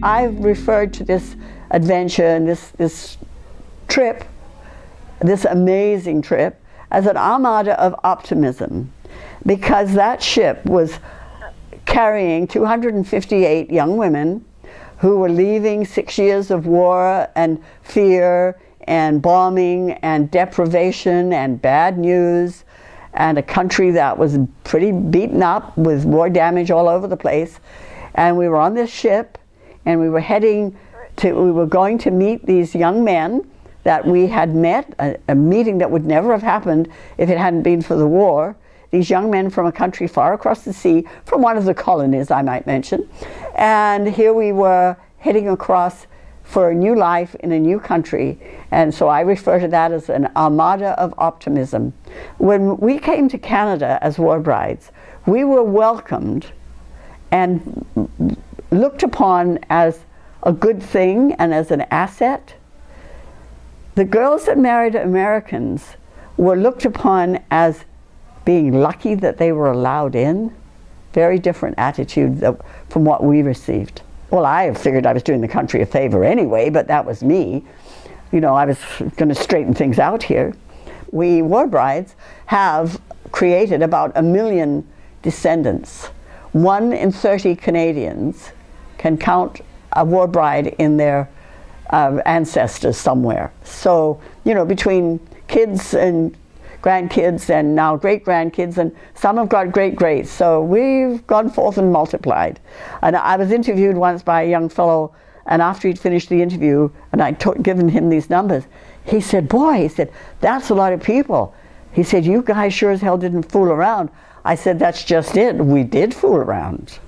I've referred to this adventure and this trip, this amazing trip, as an armada of optimism, because that ship was carrying 258 young women who were leaving 6 years of war and fear and bombing and deprivation and bad news and a country that was pretty beaten up with war damage all over the place. And we were on this ship and we were going to meet these young men that we had met, a meeting that would never have happened if it hadn't been for the war. These young men from a country far across the sea, from one of the colonies, I might mention. And here we were heading across for a new life in a new country. And so I refer to that as an armada of optimism. When we came to Canada as war brides, we were welcomed and looked upon as a good thing and as an asset. The girls that married Americans were looked upon as being lucky that they were allowed in. Very different attitude from what we received. Well, I figured I was doing the country a favor anyway, but that was me. You know, I was going to straighten things out here. We war brides have created about 1 million descendants. 1 in 30 Canadians can count a war bride in their ancestors somewhere. So, you know, between kids and grandkids and now great-grandkids, and some have got great-greats, so we've gone forth and multiplied. And I was interviewed once by a young fellow, and after he'd finished the interview and I'd given him these numbers, he said, boy, he said, that's a lot of people. He said, you guys sure as hell didn't fool around. I said, that's just it, we did fool around.